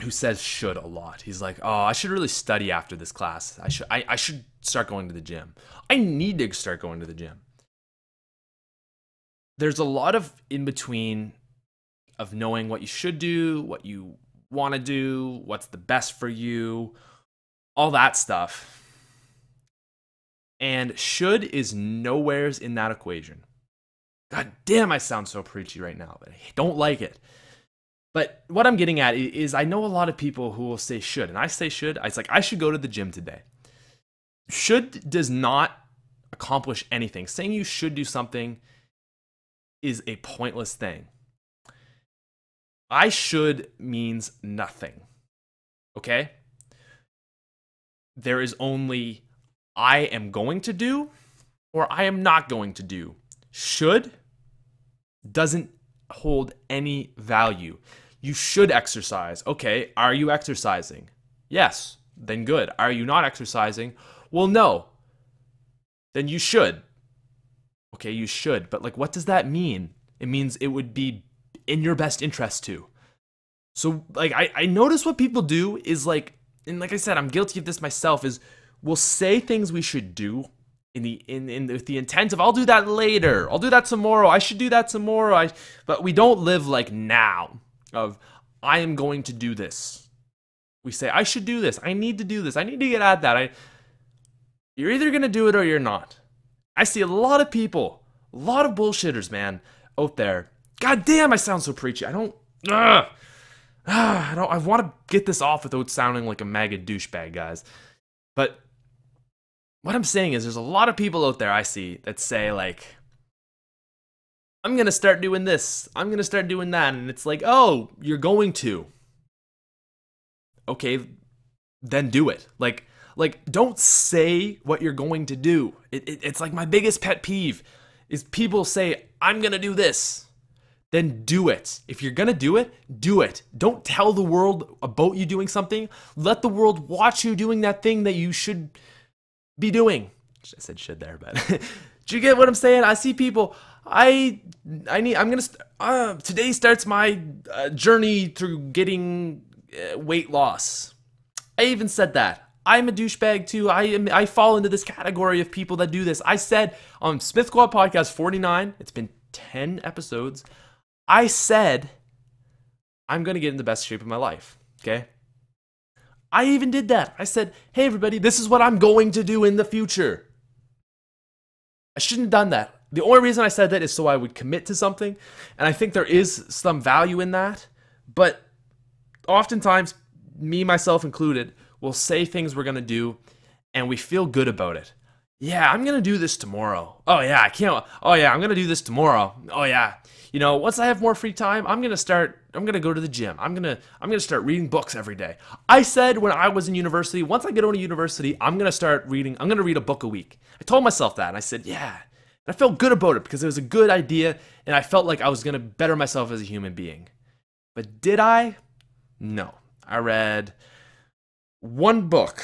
who says should a lot. He's like, oh, I should really study after this class. I should start going to the gym. I need to start going to the gym. There's a lot of in between of knowing what you should do, what you want to do, what's the best for you, all that stuff. And should is nowheres in that equation. God damn, I sound so preachy right now, but I don't like it. But what I'm getting at is I know a lot of people who will say should, and I say should. It's like, I should go to the gym today. Should does not accomplish anything. Saying you should do something is a pointless thing. I should means nothing. Okay? There is only I am going to do or I am not going to do. Should doesn't hold any value. You should exercise. Okay, are you exercising? Yes, then good. Are you not exercising? Well, no. Then you should. Okay, you should. But like, what does that mean? It means it would be in your best interest to. So like, I notice what people do is like, and like I said, I'm guilty of this myself, is we'll say things we should do with the intent of, I'll do that later, I'll do that tomorrow, I should do that tomorrow, but we don't live like now of, I am going to do this. We say, I should do this, I need to do this, I need to get at that. You're either going to do it or you're not. I see a lot of people, a lot of bullshitters, man, out there. God damn, I sound so preachy. I want to get this off without sounding like a MAGA douchebag, guys. But what I'm saying is there's a lot of people out there I see that say like, I'm going to start doing this, I'm going to start doing that. And it's like, oh, you're going to. Okay, then do it. Like don't say what you're going to do. It's like my biggest pet peeve is people say, I'm going to do this. Then do it. If you're going to do it, do it. Don't tell the world about you doing something. Let the world watch you doing that thing that you should be doing. I said should there, but do you get what I'm saying? I see people, today starts my journey through getting weight loss. I even said that. I'm a douchebag too. I fall into this category of people that do this. I said on SmithSquad Podcast 49, it's been 10 episodes, I said I'm going to get in the best shape of my life, okay? I even did that. I said, hey everybody, this is what I'm going to do in the future. I shouldn't have done that. The only reason I said that is so I would commit to something, and I think there is some value in that, but oftentimes, me, myself included, will say things we're going to do, and we feel good about it. Yeah, I'm going to do this tomorrow. Oh yeah, I can't. Oh yeah, I'm going to do this tomorrow. Oh yeah. You know, once I have more free time, I'm going to go to the gym. I'm going to start reading books every day. I said when I was in university, once I get out of university, I'm going to read a book a week. I told myself that, and I said, yeah. And I felt good about it because it was a good idea, and I felt like I was going to better myself as a human being. But did I? No. I read one book,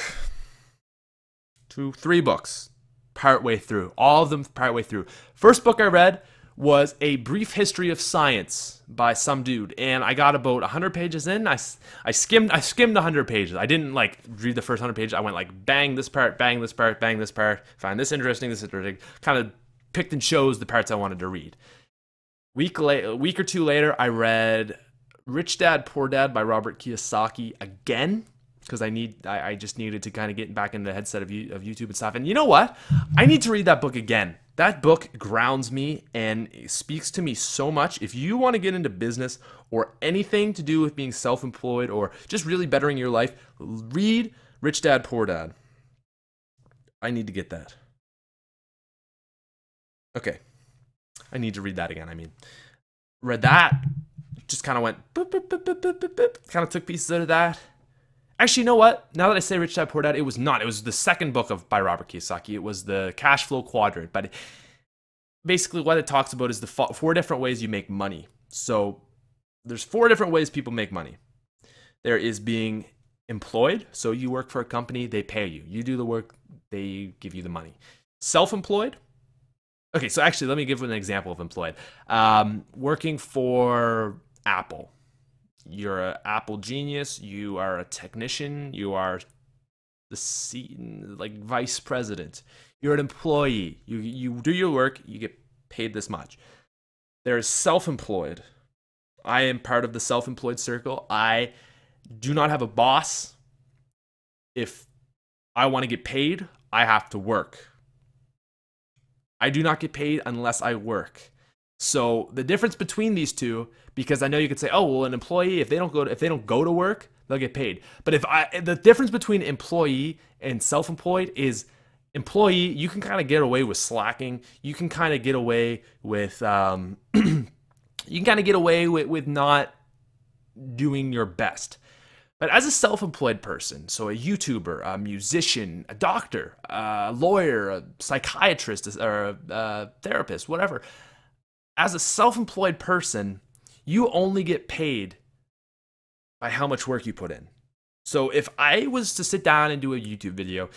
3 books, partway through. All of them partway through. First book I read was A Brief History of Science by some dude, and I got about 100 pages in. I skimmed 100 pages. I didn't like read the first 100 pages. I went like bang this part, bang this part, bang this part. Find this interesting, kind of picked and chose the parts I wanted to read. A week or two later, I read Rich Dad Poor Dad by Robert Kiyosaki again, because I just needed to kind of get back in the headset of YouTube and stuff. And you know what? I need to read that book again. That book grounds me and speaks to me so much. If you want to get into business or anything to do with being self-employed or just really bettering your life, read Rich Dad Poor Dad. I need to get that. Okay. I need to read that again. Read that. Just kind of went boop, boop, boop, boop, boop, boop, boop. Kind of took pieces out of that. Actually, you know what? Now that I say Rich Dad Poor Dad, it was not. It was the second book by Robert Kiyosaki. It was the Cash Flow Quadrant. But basically what it talks about is the 4 different ways you make money. So there's 4 different ways people make money. There is being employed. So you work for a company, they pay you. You do the work, they give you the money. Self-employed. Okay, so actually, let me give an example of employed. Working for Apple. You're an Apple genius. You are a technician. You are the vice president. You're an employee. You do your work. You get paid this much. There is self-employed. I am part of the self-employed circle. I do not have a boss. If I want to get paid, I have to work. I do not get paid unless I work. So the difference between these two, because I know you could say, oh, well, an employee, if they don't go to work, they'll get paid. But the difference between employee and self-employed is employee, you can kind of get away with slacking. You can kind of get away with with not doing your best. But as a self-employed person, so a YouTuber, a musician, a doctor, a lawyer, a psychiatrist, or a therapist, whatever, as a self-employed person, you only get paid by how much work you put in. So if I was to sit down and do a YouTube video,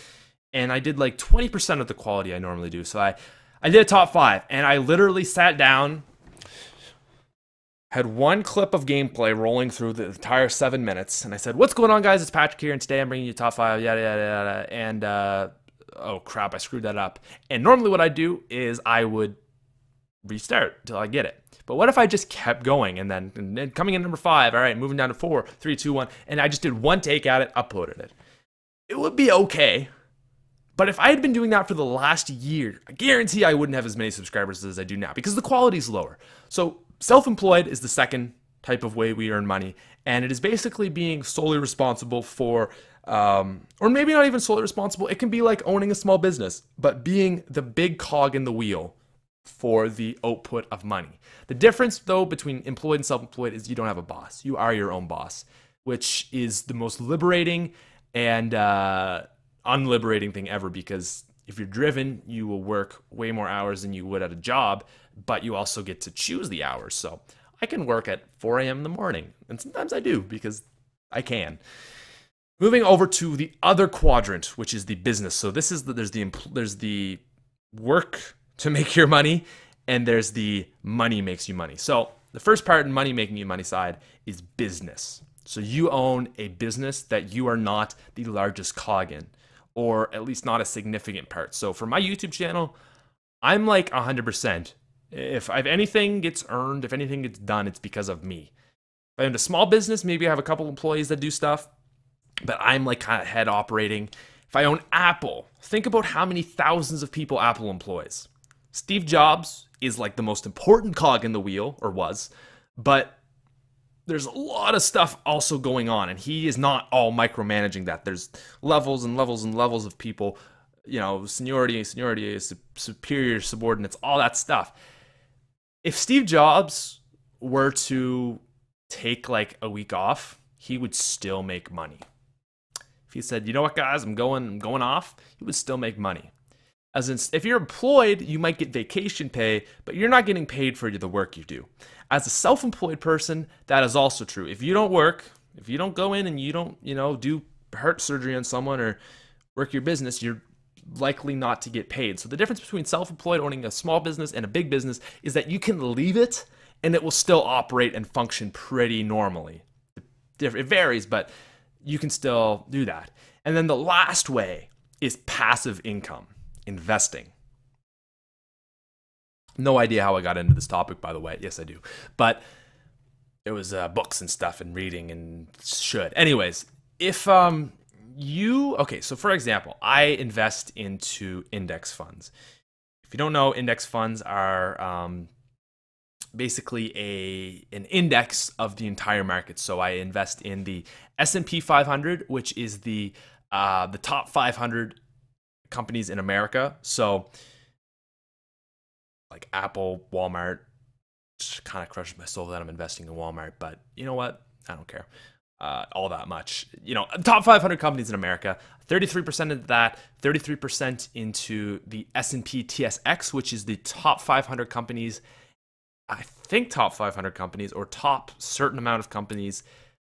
and I did like 20% of the quality I normally do, so I did a top 5, and I literally sat down, had one clip of gameplay rolling through the entire 7 minutes, and I said, what's going on, guys? It's Patrick here, and today I'm bringing you top 5, yada, yada, yada, and, oh crap, I screwed that up. And normally what I do is I would restart until I get it. But what if I just kept going, and then coming in number 5, all right, moving down to 4, 3, 2, 1, and I just did one take at it, uploaded it. It would be okay. But if I had been doing that for the last year, I guarantee I wouldn't have as many subscribers as I do now because the quality is lower. So self-employed is the second type of way we earn money, and it is basically being solely responsible for, or maybe not even solely responsible, it can be like owning a small business, but being the big cog in the wheel for the output of money. The difference, though, between employed and self-employed is you don't have a boss. You are your own boss, which is the most liberating and unliberating thing ever, because if you're driven, you will work way more hours than you would at a job, but you also get to choose the hours. So I can work at 4 a.m. in the morning, and sometimes I do because I can. Moving over to the other quadrant, which is the business. So this is there's the work to make your money, and there's the money makes you money. So the first part in money making you money side is business. So you own a business that you are not the largest cog in, or at least not a significant part. So for my YouTube channel, I'm like 100%. If anything gets earned, if anything gets done, it's because of me. If I own a small business, maybe I have a couple employees that do stuff, but I'm like kind of head operating. If I own Apple, think about how many thousands of people Apple employs. Steve Jobs is like the most important cog in the wheel, or was, but there's a lot of stuff also going on, and he is not all micromanaging that. There's levels and levels and levels of people, seniority, superior, subordinates, all that stuff. If Steve Jobs were to take like a week off, he would still make money. If he said, you know what, guys, I'm going off, he would still make money. As in, if you're employed, you might get vacation pay, but you're not getting paid for the work you do. As a self-employed person, that is also true. If you don't work, if you don't go in and you don't, do heart surgery on someone or work your business, you're likely not to get paid. So the difference between self-employed, owning a small business, and a big business is that you can leave it and it will still operate and function pretty normally. It varies, but you can still do that. And then the last way is passive income, investing. No idea how I got into this topic, by the way. Yes, I do. But it was books and stuff and reading and should. Anyways, if okay, so for example, I invest into index funds. If you don't know, index funds are basically an index of the entire market. So I invest in the S&P 500, which is the top 500 companies in America. So like Apple, Walmart, kind of crushes my soul that I'm investing in Walmart, but you know what? I don't care. all that much. Top 500 companies in America, 33% of that, 33% into the S&P TSX, which is the top 500 companies, I think top 500 companies or top certain amount of companies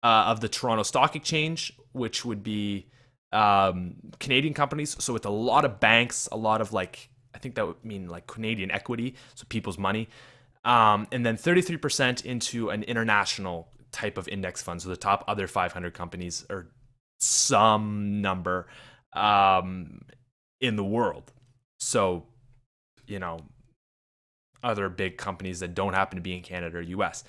of the Toronto Stock Exchange, which would be Canadian companies. So with a lot of banks, a lot of I think that would mean Canadian equity, so people's money. And then 33% into an international type of index fund. So the top other 500 companies or some number in the world. So, other big companies that don't happen to be in Canada or US.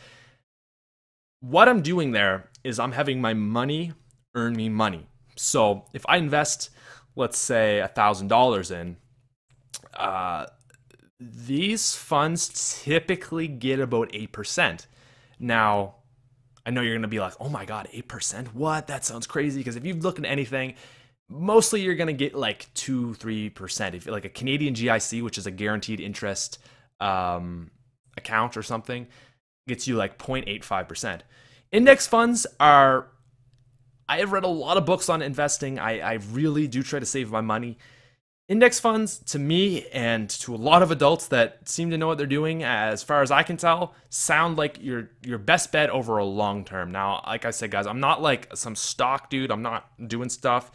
What I'm doing there is I'm having my money earn me money. So if I invest, let's say $1,000 in, these funds typically get about 8%. Now, I know you're going to be like, oh my God, 8%? What? That sounds crazy. Because if you look at anything, mostly you're going to get 2-3%. If like a Canadian GIC, which is a guaranteed interest account or something, gets you 0.85%. Index funds are, I have read a lot of books on investing. I really do try to save my money. Index funds, to me and to a lot of adults that seem to know what they're doing, as far as I can tell, sound like your best bet over a long term. Now, like I said, guys, I'm not like some stock dude. I'm not doing stuff.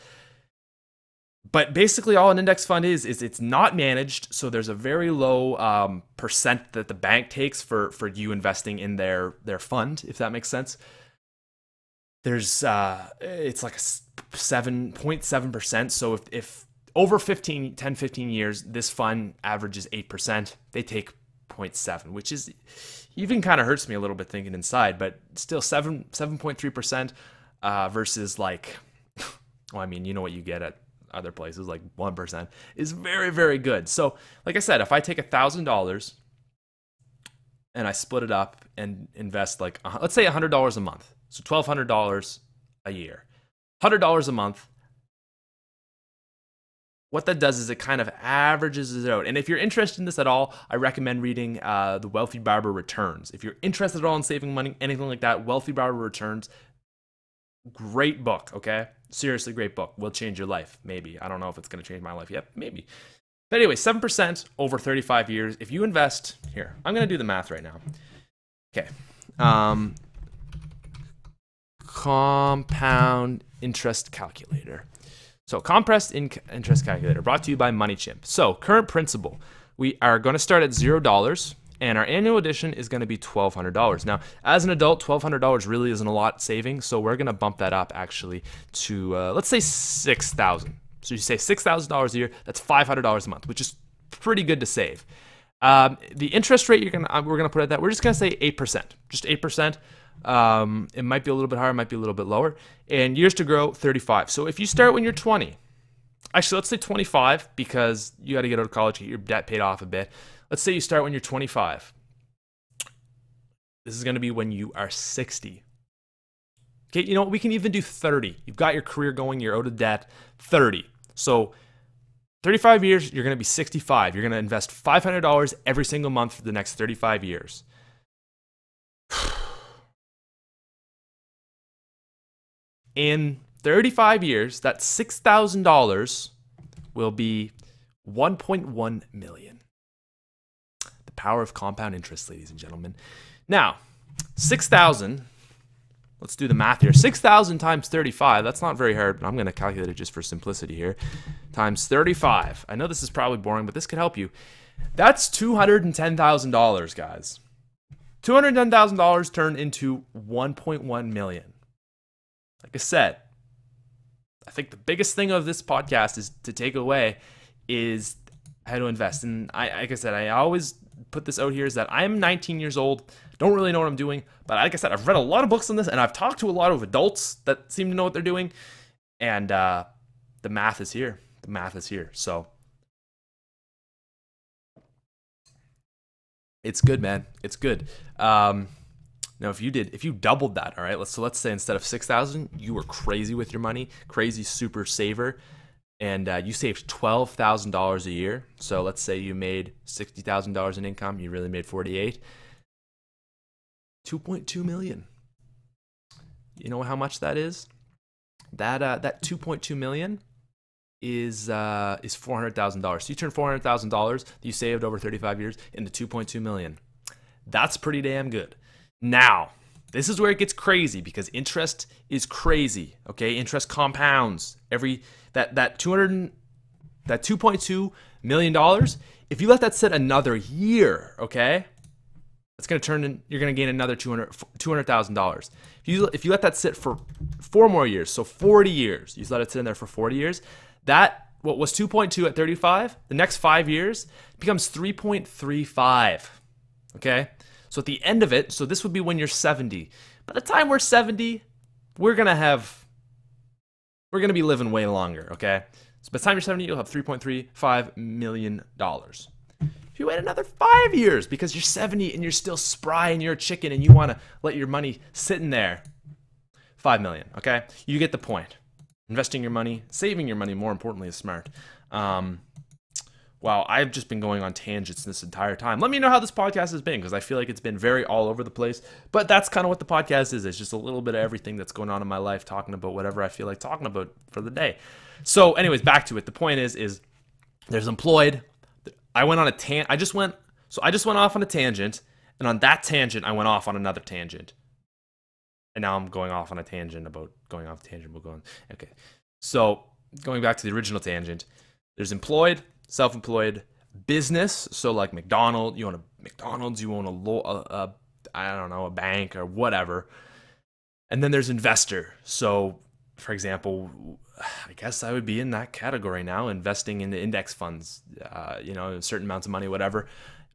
But basically all an index fund is it's not managed. So there's a very low percent that the bank takes for you investing in their fund, if that makes sense. There's it's like a 7.7%. So if over 10, 15 years, this fund averages 8%. They take 0.7, which is even kind of hurts me a little bit thinking inside, but still 7.3% versus well, I mean, you know what you get at other places, 1% is very, very good. So like I said, if I take $1,000 and I split it up and invest let's say $100 a month, so $1,200 a year, $100 a month. What that does is it kind of averages it out. And if you're interested in this at all, I recommend reading The Wealthy Barber Returns. If you're interested at all in saving money, anything like that, Wealthy Barber Returns, great book, okay? Seriously, great book. Will change your life, maybe. I don't know if it's going to change my life yet, maybe. But anyway, 7% over 35 years. If you invest, here, I'm going to do the math right now. Okay. Compound interest calculator. So compressed interest calculator brought to you by MoneyChimp. So current principal, we are going to start at $0 and our annual addition is going to be $1,200. Now, as an adult, $1,200 really isn't a lot saving. So we're going to bump that up actually to, let's say $6,000. So you say $6,000 a year, that's $500 a month, which is pretty good to save. The interest rate we're going to put at that, we're just going to say 8%, just 8%. It might be a little bit higher, might be a little bit lower, and years to grow 35. So if you start when you're 20, actually let's say 25 because you got to get out of college, get your debt paid off a bit. Let's say you start when you're 25. This is going to be when you are 60. Okay, we can even do 30. You've got your career going, you're out of debt, 30. So 35 years, you're going to be 65. You're going to invest $500 every single month for the next 35 years. In 35 years, that $6,000 will be $1.1 million. The power of compound interest, ladies and gentlemen. Now, 6,000, let's do the math here. 6,000 times 35, that's not very hard, but I'm going to calculate it just for simplicity here. Times 35. I know this is probably boring, but this could help you. That's $210,000, guys. $210,000 turned into $1.1 million. Like I said, I think the biggest thing of this podcast is to take away is how to invest. And like I said, I always put this out here is that I'm 19 years old, don't really know what I'm doing. But like I said, I've read a lot of books on this and I've talked to a lot of adults that seem to know what they're doing. And the math is here. The math is here. So it's good, man. It's good. Now, if you doubled that, all right, let's say instead of 6,000, you were crazy with your money, crazy super saver, and you saved $12,000 a year. So let's say you made $60,000 in income, you really made 48, $2.2 million. You know how much that is? That 2.2 million is $400,000. So you turn $400,000 that you saved over 35 years into 2.2 million. That's pretty damn good. Now, this is where it gets crazy because interest is crazy. Okay, interest compounds that $2.2 million. If you let that sit another year, okay, it's gonna turn in. You're gonna gain another $200,000. If you let that sit for 4 more years, so 40 years, you let it sit in there for 40 years. That what was 2.2 at 35, the next 5 years becomes 3.35. Okay. So at the end of it, so this would be when you're 70. By the time we're 70, we're going to be living way longer, okay? So by the time you're 70, you'll have $3.35 million. If you wait another 5 years because you're 70 and you're still spry and you're a chicken and you want to let your money sit in there, $5 million, okay? You get the point. Investing your money, saving your money, more importantly, is smart. Wow, I've just been going on tangents this entire time. Let me know how this podcast has been because I feel like it's been very all over the place. But that's kind of what the podcast is. It's just a little bit of everything that's going on in my life, talking about whatever I feel like talking about for the day. So anyways, back to it. The point is there's employed. I went on a I just went off on a tangent, and on that tangent, I went off on another tangent. And now I'm going off on a tangent about going off tangent. Okay. So going back to the original tangent, there's employed, self-employed, business. So like McDonald's, you own a McDonald's, you own a bank or whatever. And then there's investor. So for example, I guess I would be in that category now, investing in the index funds, certain amounts of money, whatever.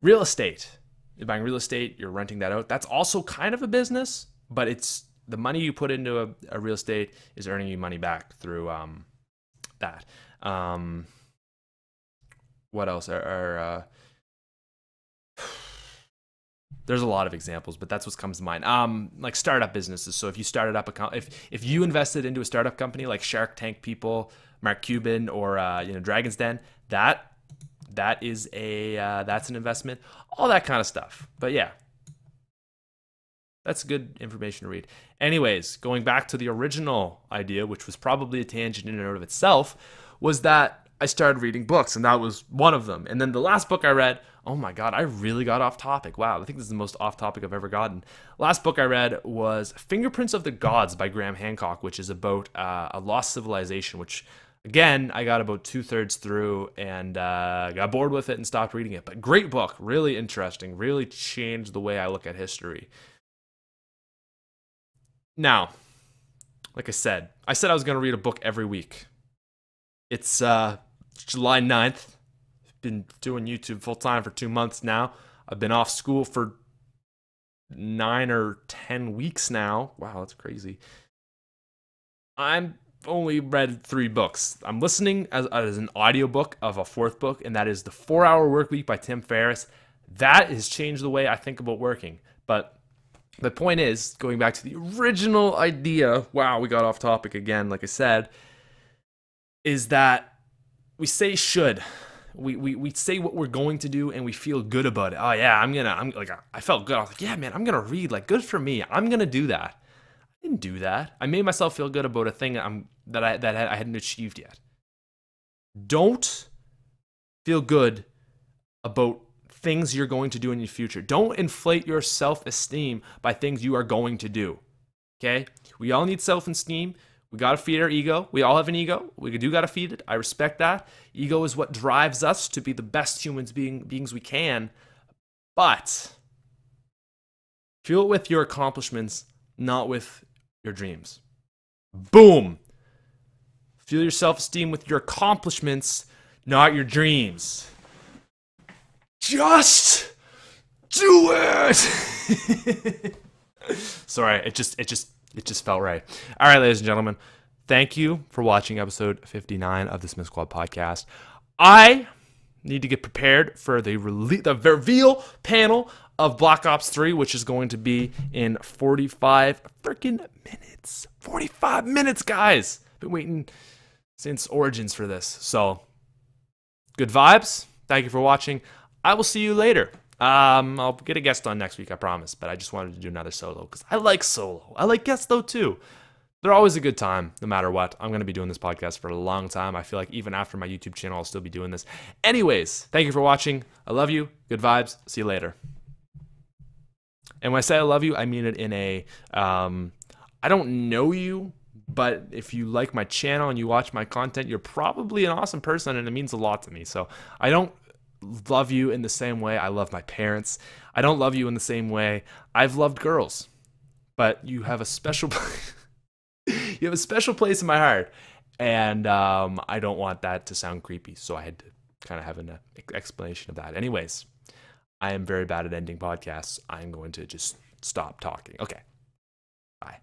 Real estate. You're buying real estate, you're renting that out. That's also kind of a business, but it's the money you put into a real estate is earning you money back through that. What else there's a lot of examples, but that's what comes to mind. Like startup businesses. So if you started up if you invested into a startup company like Shark Tank people, Mark Cuban, or Dragon's Den, that's an investment. All that kind of stuff. But yeah, that's good information to read. Anyways, going back to the original idea, which was probably a tangent in and out of itself, was that I started reading books, and that was one of them. And then the last book I read, oh my God, I really got off topic. Wow, I think this is the most off topic I've ever gotten. Last book I read was Fingerprints of the Gods by Graham Hancock, which is about a lost civilization, which, again, I got about 2/3 through and got bored with it and stopped reading it. But great book, really interesting, really changed the way I look at history. Now, like I said I was going to read a book every week. It's July 9th. I've been doing YouTube full-time for 2 months now. I've been off school for 9 or 10 weeks now. Wow, that's crazy. I've only read 3 books. I'm listening as an audiobook of a 4th book, and that is The 4-Hour Workweek by Tim Ferriss. That has changed the way I think about working. But the point is, going back to the original idea, wow, we got off topic again, like I said, is that we say should. We say what we're going to do and we feel good about it. Oh yeah, I felt good. I was like, yeah, man, I'm gonna read. Like, good for me. I'm gonna do that. I didn't do that. I made myself feel good about a thing that I hadn't achieved yet. Don't feel good about things you're going to do in your future. Don't inflate your self-esteem by things you are going to do. Okay? We all need self-esteem. We got to feed our ego. We all have an ego. We do got to feed it. I respect that. Ego is what drives us to be the best beings we can. But fuel it with your accomplishments, not with your dreams. Boom. Fuel your self-esteem with your accomplishments, not your dreams. Just do it. Sorry, it just felt right. All right, ladies and gentlemen, thank you for watching episode 59 of the SmithSquad Podcast. I need to get prepared for the reveal panel of Black Ops 3, which is going to be in 45 freaking minutes. 45 minutes, guys. Been waiting since Origins for this. So, good vibes. Thank you for watching. I will see you later. I'll get a guest on next week, I promise. But I just wanted to do another solo because I like solo. I like guests though too. They're always a good time, no matter what. I'm going to be doing this podcast for a long time. I feel like even after my YouTube channel, I'll still be doing this. Anyways, thank you for watching. I love you. Good vibes. See you later. And when I say I love you, I mean it in a, I don't know you, but if you like my channel and you watch my content, you're probably an awesome person, and it means a lot to me. So I don't love you in the same way I love my parents. I don't love you in the same way I've loved girls. But you have a special you have a special place in my heart, and I don't want that to sound creepy, so I had to kind of have an explanation of that. Anyways, I am very bad at ending podcasts. I'm going to just stop talking. Okay, bye.